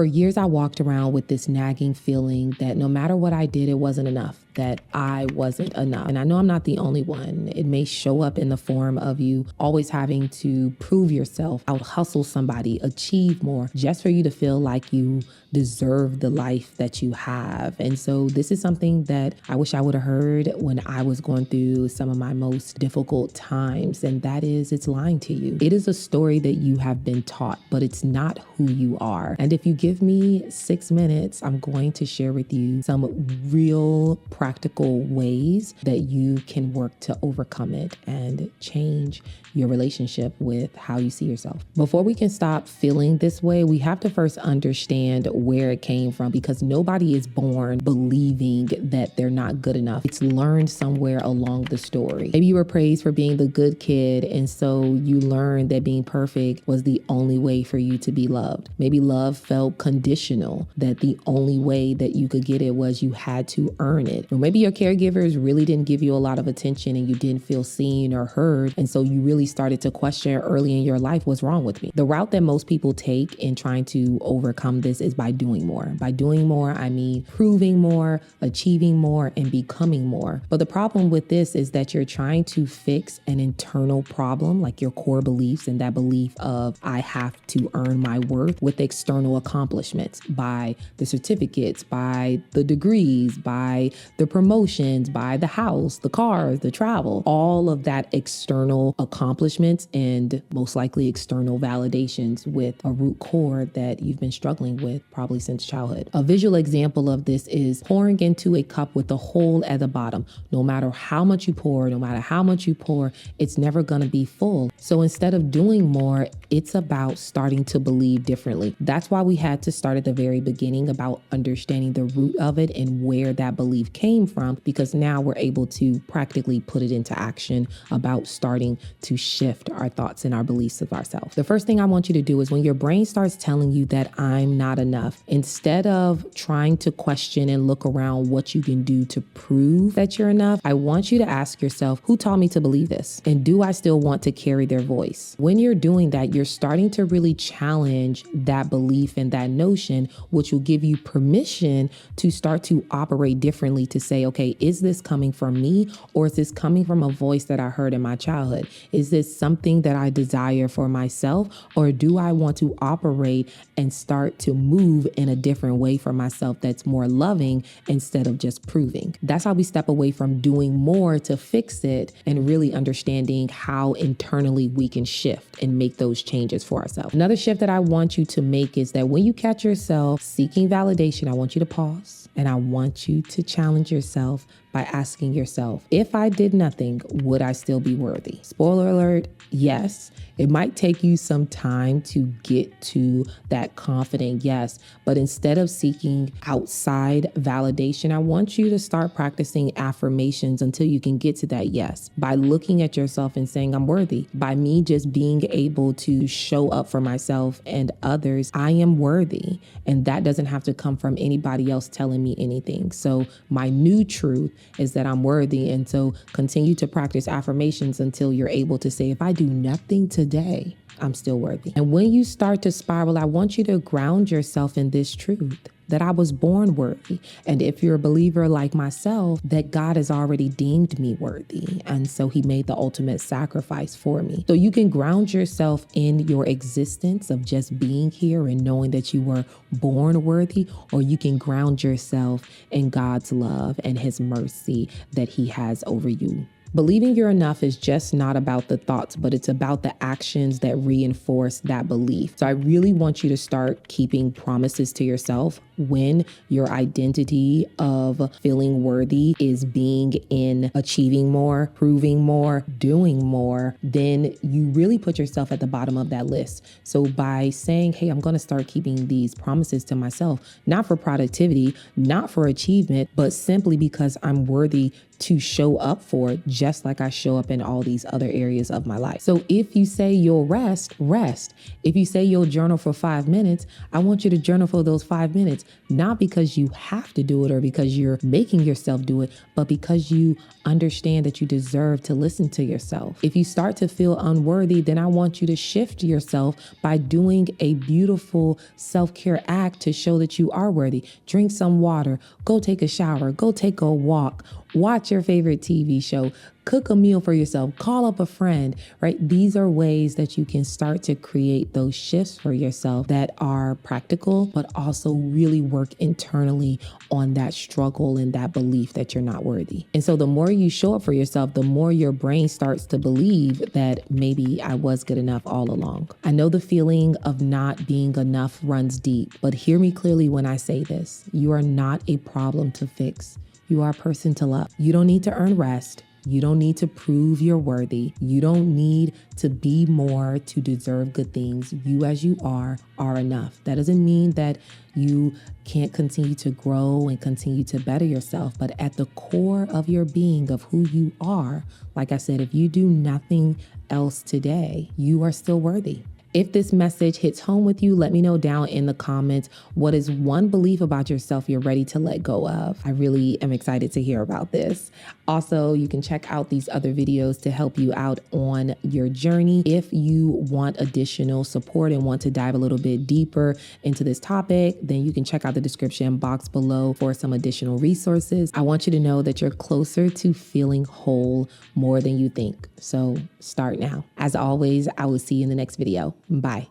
For years, I walked around with this nagging feeling that no matter what I did, it wasn't enough, that I wasn't enough. And I know I'm not the only one. It may show up in the form of you always having to prove yourself, out hustle somebody, achieve more, just for you to feel like you deserve the life that you have. And so this is something that I wish I would have heard when I was going through some of my most difficult times. And that is, it's lying to you. It is a story that you have been taught, but it's not who you are. And if you give me 6 minutes, I'm going to share with you some real practical ways that you can work to overcome it and change your relationship with how you see yourself. Before we can stop feeling this way, we have to first understand where it came from, because nobody is born believing that they're not good enough. It's learned somewhere along the story. Maybe you were praised for being the good kid, and so you learned that being perfect was the only way for you to be loved. Maybe love felt conditional, that the only way that you could get it was you had to earn it. Or maybe your caregivers really didn't give you a lot of attention and you didn't feel seen or heard, and so you really started to question early in your life, what's wrong with me? The route that most people take in trying to overcome this is by doing more. By doing more, I mean proving more, achieving more, and becoming more. But the problem with this is that you're trying to fix an internal problem, like your core beliefs and that belief of I have to earn my worth, with external accomplishments, by the certificates, by the degrees, by the promotions, by the house, the cars, the travel, all of that external accomplishments and most likely external validations with a root core that you've been struggling with probably since childhood. A visual example of this is pouring into a cup with a hole at the bottom. No matter how much you pour, it's never going to be full. So instead of doing more, it's about starting to believe differently. That's why we had to start at the very beginning about understanding the root of it and where that belief came from, because now we're able to practically put it into action about starting to shift our thoughts and our beliefs of ourselves. The first thing I want you to do is when your brain starts telling you that I'm not enough, instead of trying to question and look around what you can do to prove that you're enough, I want you to ask yourself, who taught me to believe this? And do I still want to carry their voice? When you're doing that, you're starting to really challenge that belief and that notion, which will give you permission to start to operate differently, to say, okay, is this coming from me, or is this coming from a voice that I heard in my childhood? Is this something that I desire for myself, or do I want to operate and start to move in a different way for myself that's more loving instead of just proving? That's how we step away from doing more to fix it and really understanding how internally we can shift and make those changes for ourselves. Another shift that I want you to make is that when you catch yourself seeking validation, I want you to pause and I want you to challenge yourself by asking yourself, if I did nothing, would I still be worthy? Spoiler alert, yes. It might take you some time to get to that confident yes, but instead of seeking outside validation, I want you to start practicing affirmations until you can get to that yes, by looking at yourself and saying, I'm worthy. By me just being able to show up for myself and others, I am worthy. And that doesn't have to come from anybody else telling me anything. So my new truth is that I'm worthy. And so continue to practice affirmations until you're able to say, if I do nothing today, I'm still worthy. And when you start to spiral, I want you to ground yourself in this truth, that I was born worthy. And if you're a believer like myself, that God has already deemed me worthy. And so he made the ultimate sacrifice for me. So you can ground yourself in your existence of just being here and knowing that you were born worthy, or you can ground yourself in God's love and his mercy that he has over you. Believing you're enough is just not about the thoughts, but it's about the actions that reinforce that belief. So I really want you to start keeping promises to yourself when your identity of feeling worthy is being in achieving more, proving more, doing more, then you really put yourself at the bottom of that list. So by saying, hey, I'm going to start keeping these promises to myself, not for productivity, not for achievement, but simply because I'm worthy to show up for it, just like I show up in all these other areas of my life. So if you say you'll rest. If you say you'll journal for 5 minutes, I want you to journal for those 5 minutes. not because you have to do it or because you're making yourself do it, but because you understand that you deserve to listen to yourself. If you start to feel unworthy, then I want you to shift yourself by doing a beautiful self-care act to show that you are worthy. Drink some water, go take a shower, go take a walk, watch your favorite TV show, cook a meal for yourself, call up a friend, right? These are ways that you can start to create those shifts for yourself that are practical, but also really work internally on that struggle and that belief that you're not worthy. And so the more you show up for yourself, the more your brain starts to believe that maybe I was good enough all along. I know the feeling of not being enough runs deep, but hear me clearly when I say this. You are not a problem to fix. You are a person to love. You don't need to earn rest. You don't need to prove you're worthy. You don't need to be more to deserve good things. You as you are enough. That doesn't mean that you can't continue to grow and continue to better yourself. But at the core of your being, of who you are, like I said, if you do nothing else today, you are still worthy. If this message hits home with you, let me know down in the comments, what is one belief about yourself you're ready to let go of? I really am excited to hear about this. Also, you can check out these other videos to help you out on your journey. If you want additional support and want to dive a little bit deeper into this topic, then you can check out the description box below for some additional resources. I want you to know that you're closer to feeling whole more than you think. So start now. As always, I will see you in the next video. Bye.